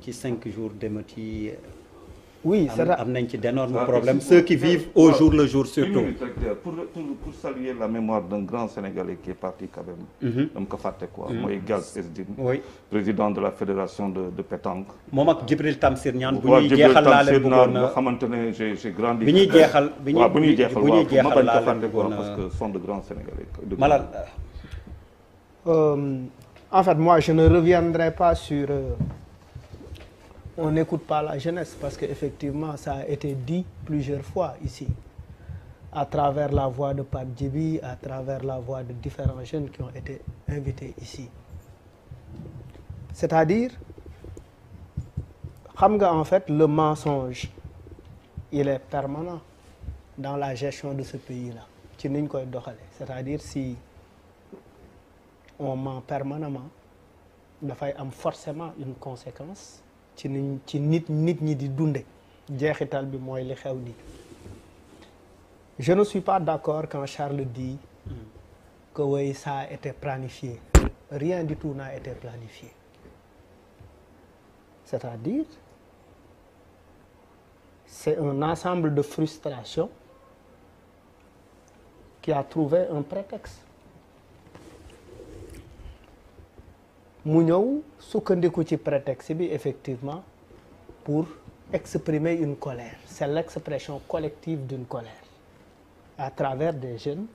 ci 5 jours d'émeutes yi. Oui, c'est am nañ ci d'énormes problèmes ceux qui vivent au jour le jour surtout. Pour saluer la mémoire d'un grand Sénégalais qui est parti quand même. dama ko fàtte quoi. mooy Gaz Esdine. oui président de la fédération de pétanque. moom ak Djibril Tamsir Niane bu ñuy jeexal laa leen bëggoon a xamante ne j'ai grandi. bi ñuy jeexal bu ñuy jeexal laa leen bëggoon bëggoon parce que sont de grands Sénégalais. Malal. En fait, moi, je ne reviendrai pas sur... on n'écoute pas la jeunesse parce qu'effectivement, ça a été dit plusieurs fois ici, à travers la voix de Pape Djibi, à travers la voix de différents jeunes qui ont été invités ici. C'est-à-dire, xam nga, en fait, le mensonge, il est permanent dans la gestion de ce pays-là. ci niñ koy doxale c'est-à-dire si on ment permanemment dafay am forcément une conséquence ci nit ñi di dunde jeexital bi mooy li xew ni je ne suis pas d'accord quand Charles dit que oui ça a été planifié rien du tout n'a été planifié c'est-à-dire c'est un ensemble de frustrations qui a trouvé un prétexte mu ñëw sukkandiku ci prétexte bi effectivement pour exprimer une colère c'est l'expression collective d'une colère à travers des jeunes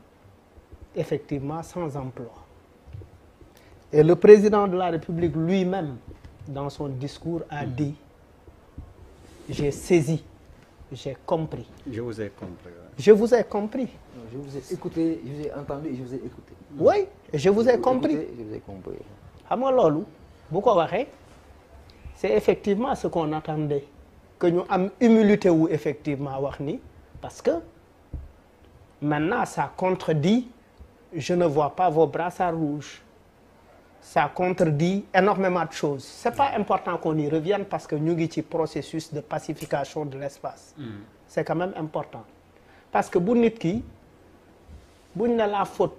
effectivement sans emploi et le président de la République lui-même dans son discours a dit j'ai saisi j'ai compris. Je vous ai compris. Je vous ai compris. Je vous ai écouté, je vous ai entendu et je vous ai écouté. Oui, je vous ai compris. Je vous ai compris. xam nga loolu bu ko waxee c'est effectivement ce qu'on attendait que ñu am humilité wu effectivement wax ni parce que maintenant ça contredit je ne vois pas vos brassards rouges ça contredit énormément de choses c'est pas important qu'on y revienne parce que ñu ngi ci processus de pacification de l'espace c'est quand même important parce que bu nit ki buñ ne la faute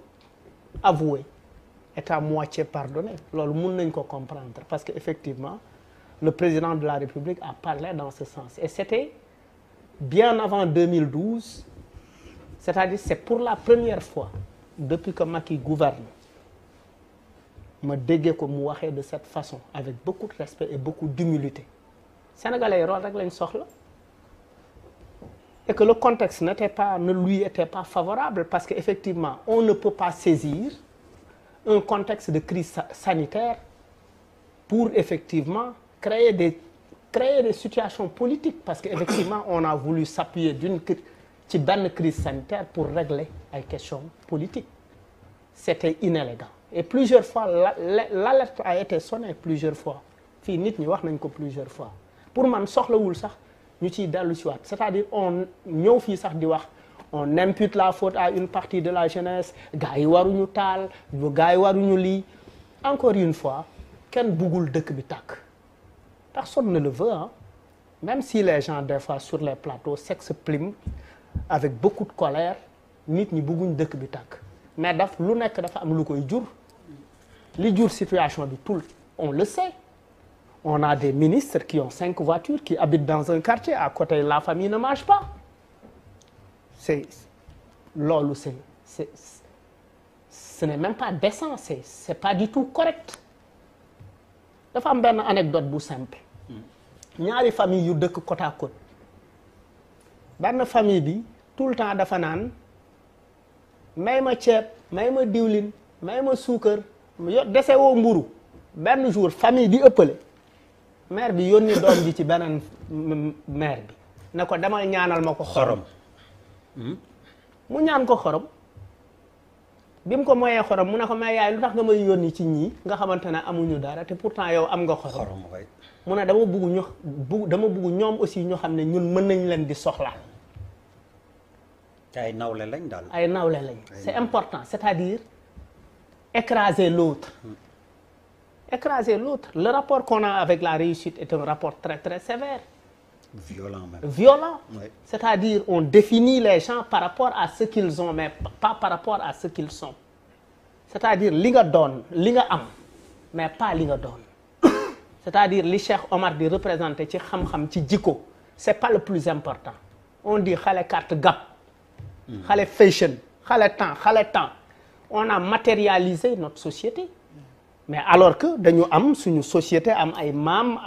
avouée est à moitié pardonnée loolu mën nañ ko comprendre parce que effectivement le président de la République a parlé dans ce sens et c'était bien avant 2012 c'est-à-dire c'est pour la première fois depuis que Macky gouverne ma déggee ko mu waxee de cette façon avec beaucoup de respect et beaucoup d'humilité sénégalais yi loolu rek lañ soxla et que le contexte ne lui était pas favorable parce que effectivement on ne peut pas saisir un contexte de crise sanitaire pour effectivement créer des situations politiques parce que effectivement on a voulu s'appuyer ci benn crise sanitaire pour régler ay questions politiques c'était inélégant et plusieurs fois l'alerte a été sonnée plusieurs fois fii nit ñi wax nañ ko plusieurs fois pour man soxlawul sax ñu ciy dellu si waat c'est-à-dire on ñëw fii sax di wax on impute la faute à une partie de la jeunesse gars yi waruñu taal gars yi waruñu lii encore une fois kenn buggul dëkk bi tàkk personne ne le veut hein même si les gens des fois sur les plateaux s'expriment avec beaucoup de colère nit ñi bugguñ dëkk bi tàkk mais lu nekk dafa am lu koy jur li jur situation bi tout on le sait on a des ministres qui ont 5 voitures qui habitent dans un quartier à côté la famille ne mange pas loolu ce n'est même pas décent c'est pas du tout correct dafa am benn anecdote bu simple ñaari famille yu dëkk côte à côte benn famille bi tout le temps dafa naan may ma ceeb may ma diwlin may ma suukar dese woo mburu benn jour famille bi ëppale mère bi yónni doom ji ci beneen mère bi ne ko demal ñaanal ma ko xorom mu ñaan ko xorom bi mu ko moyee xorom mu ne ko may yaay lu tax nga may yónni ci ñii nga xamante ne amuñu dara te pourtant yow am nga xorom mu ne dama bugg ñoom aussi ñu xam ne ñun mën nañ leen di soxlaal ay nawle lañ daal ay nawle lañ c'est important c'est-à-dire écraser l'autre le rapport qu'on a avec la réussite est un rapport très très sévère violent oui. C'est-à-dire on définit les gens par rapport à ce qu'ils ont mais pas par rapport à ce qu'ils sont c'est-à-dire li nga doon li nga am mais pas li nga doon c'est-à-dire li Cheikh Omar di représenté ci xam-xam ci jikko c'est pas le plus important on dit xale carte gap xale fashion xale temps on a matérialisé notre société mais alors que dañu am suñu société am ay maam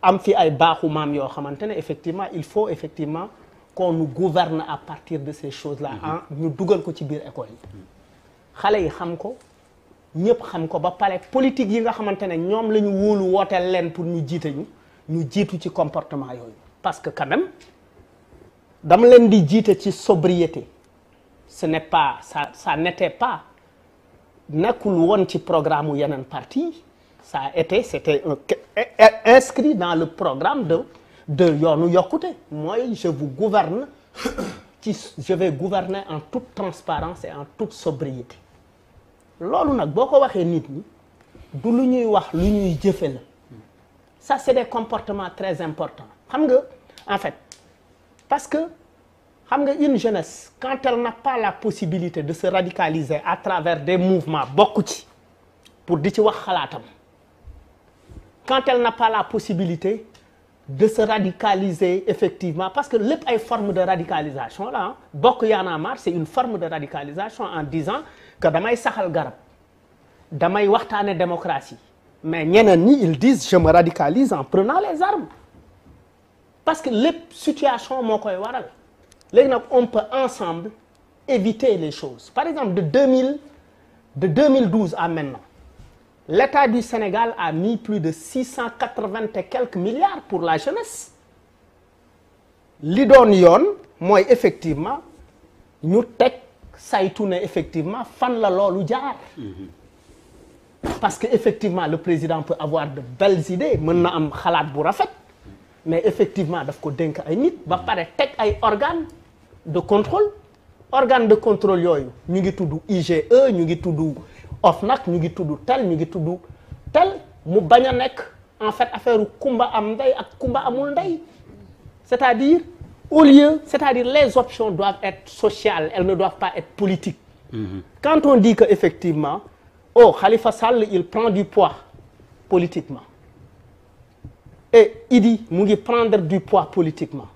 am fi ay baaxu maam yoo xamante ne effectivement il faut effectivement qu'on nous gouverne à partir de ces choses-là ñu dugal ko ci biir école yi xale yi xam ko ñëpp xam ko ba pare politique yi nga xamante ne ñoom la ñu wóolu wooteel leen pour ñu jiite ñu jiitu ci comportement yooyu parce que quand même dama leen di jiite ci sobriété ce n'est pas ça n'était pas nekkul woon ci programme u yeneen parti c'était inscrit dans le programme de yoonu yokkute mooy je vous gouverne je vais gouverner en toute transparence et en toute sobriété loolu nag boo ko waxee nit ñi du lu ñuy wax lu ñuy jëfe la ça c'est des comportements très importants xam nga en fait parce que xam nga une jeunesse quand elle n'a pas la possibilité de se radicaliser à travers des mouvements bokk ci pour di ci wax xalaatam quand elle n'a pas la possibilité de se radicaliser effectivement parce que lépp ay forme de radicalisation là bokk Y'en a marre c'est une forme de radicalisation en disant que damay saxal garab damay waxtaane démocratie mais ñeneen ñi ils disent je me radicalise en prenant les armes parce que lépp situation moo koy waral léegi nag on peut ensemble éviter les choses par exemple de 2012 à maintenant l'État du Sénégal a mis plus de 680 et quelques milliards pour la jeunesse li doon yoon mooy effectivement ñu teg saytu ne effectivement fan la loolu jaar parce que effectivement le président peut avoir de belles idées mën na am xalaat bu rafet mais effectivement daf ko dénk ay nit ba pare teg ay organes de contrôle yooyu ñu ngi tudd IGE ñu ngi tudd OFNAC ñu ngi tudd tel ñu ngi tudd tel mu bañ a nekk en fait affaire kumba am ndey ak kumba amul ndey c'est-à-dire les options doivent être sociales elles ne doivent pas être politiques quand on dit que effectivement Khalifa Sall il prend du poids politiquement et Idi mu ngi prendre du poids politiquement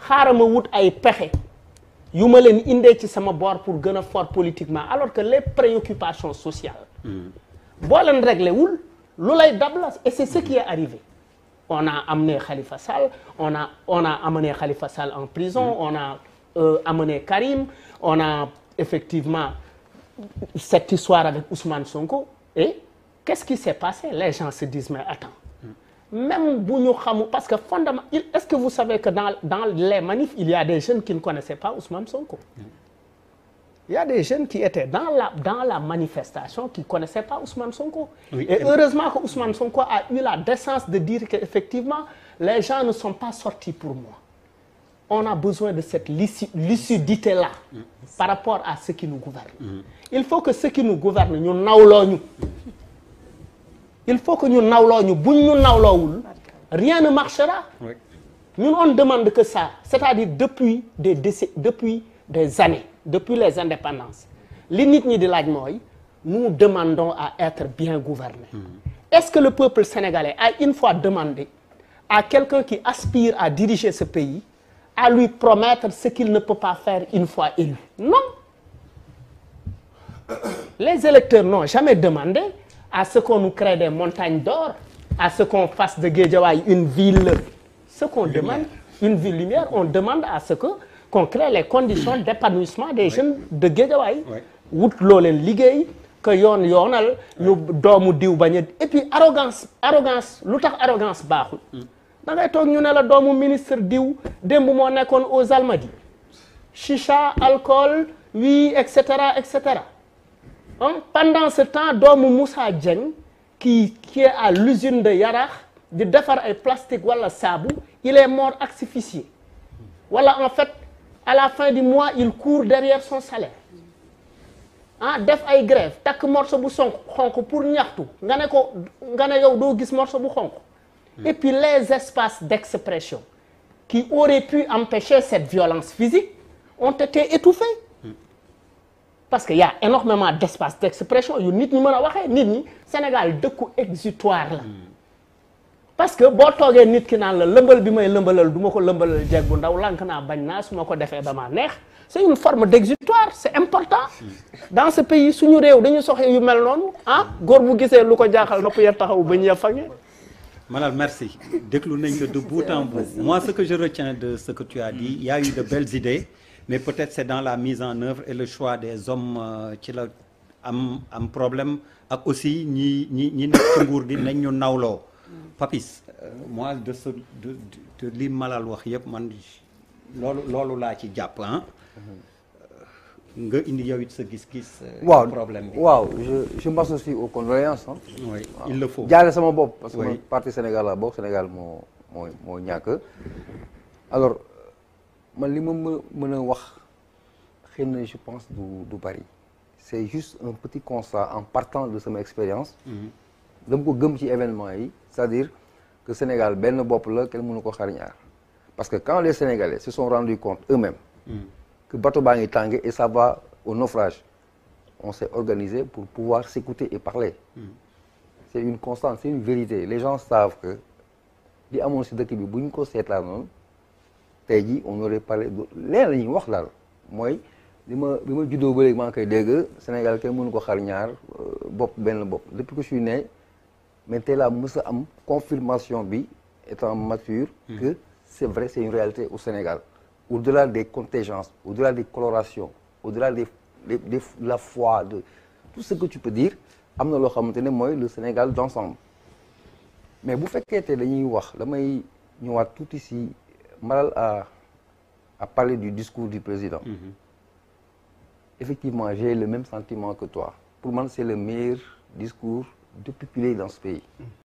xaaral ma wut ay pexe yu ma leen indee ci sama bord pour gën a fort politiquement alors que les préoccupations sociales boo leen réglé wul lu lay dab la et c'est ce qui est arrivé on a amené Khalifa Sall on a amené Khalifa Sall en prison on a amené Karim on a effectivement cette histoire avec Ousmane Sonko et qu'est-ce qui s'est passé les gens se disent mais attends même bu ñu xamu parce que fondamentalement est-ce que vous savez que dans les manifs il y a des jeunes qui ne connaissaient pas Ousmane Sonko il y a des jeunes qui étaient dans la manifestation qui connaissaient pas Ousmane Sonko oui, et heureusement que Ousmane Sonko a eu la décence de dire que effectivement les gens ne sont pas sortis pour moi on a besoin de cette lucidité là par rapport à ceux qui nous gouvernent il faut que ceux qui nous gouvernent ñu nawloo ñu il faut que ñu nawloo ñu buñ ñu nawloowul rien ne marchera ñun on demande que ça c'est-à-dire depuis des années depuis les indépendances li nit ñi di laaj mooy nous demandons à être bien gouvernés est-ce que le peuple sénégalais a une fois demandé à quelqu'un qui aspire à diriger ce pays à lui promettre ce qu'il ne peut pas faire une fois élu non les électeurs n'ont jamais demandé à ce qu'on nous crée des montagnes d'or à ce qu'on fasse de Guédiawaye une ville ce qu'on demande une ville lumière on demande à ce que qu'on crée les conditions d'épanouissement des jeunes de Guédiawaye wut loo leen liggéey que yoonal ñu doomu diw bañ a et puis arrogance lu tax arrogance baaxul da ngay toog ñu ne la doomu ministre diw démb moo nekkoon aux Almadies chicha alcool oui et cetera pendant ce temps doomu Moussa Dieng qui est à l'usine de Yarax di defar ay plastique wala saabu il est mort asphyxié wala en fait à la fin du mois il court derrière son salaire def ay grève takk morceau bu xonq pour ñaxtu nga ne yow doo gis morceau bu xonq et puis les espaces d'expression qui auraient pu empêcher cette violence physique ont été étouffés parce que y a énormément d'espaces d'expression yu nit ñi mën a waxee nit ñi Sénégal dëkku exutoire la parce que boo toogee nit ki naan la lëmbal bi may lëmbalal du ma ko lëmbalal jeeg bu ndaw lànk naa bañ naa su ma ko defee damaa neex c'est une forme d'exutoire c'est important dans ce pays suñu réew dañu soxla yu mel noonu ah góor bu gisee lu ko jaaxal nopp ya taxaw ba ñu fange. Malal, merci. Déglu nañ la de bout en bout. Moi, ce que je retiens de ce que tu as dit, il y a eu de belles idées, mais peut-être c'est dans la mise en œuvre et le choix des hommes qui la am problème ak aussi ñi nekk ci nguur gi nañ ñu nawloo. Papis, moi de li Malal wax yëpp man loolu laa ci jàpp ah. nga indi yow it sa gis-gis. problème bi waaw je m'associe aux condoléances. oui il le faut. jaale sama bopp parce que oui. man parti Sénégal la bokk Sénégal moo ñàkk. alors man li ma mën a wax xëy na je pense du bari c'est juste un petit constat en partant de sama expérience. dama ko gëm ci événement yi c'est-à-dire que Sénégal benn bopp la kenn mënu ko xar ñaar parce que quand les Sénégalais se sont rendus compte eux-mêmes. que bateau baa ngi tànge et ça va au naufrage on s'est organisé pour pouvoir s'écouter et parler c'est une constante c'est une vérité les gens savent que li amoon si dëkk bi bu ñu ko seetlaa noonu tey jii on aurait parlé leen la ñuy wax daal mooy bi ma juddoo ba léegi maa ngi koy dégg Sénégal kenn mënu ko xar ñaar bopp benn bopp depuis que je suis né mais tey laa mës a am confirmation bi étant mature que c'est vrai c'est une réalité au Sénégal au-delà des contingences, au-delà des colorations, au-delà de la foi, de tout ce que tu peux dire, am na loo xamante ne mooy le Sénégal d'ensemble. Mais bu fekkee te dañuy wax damay ñëwaat tuuti si Malal a parlé du discours du président. Effectivement, j'ai le même sentiment que toi. Pour moi, c'est le meilleur discours depuis qu'il est dans ce pays.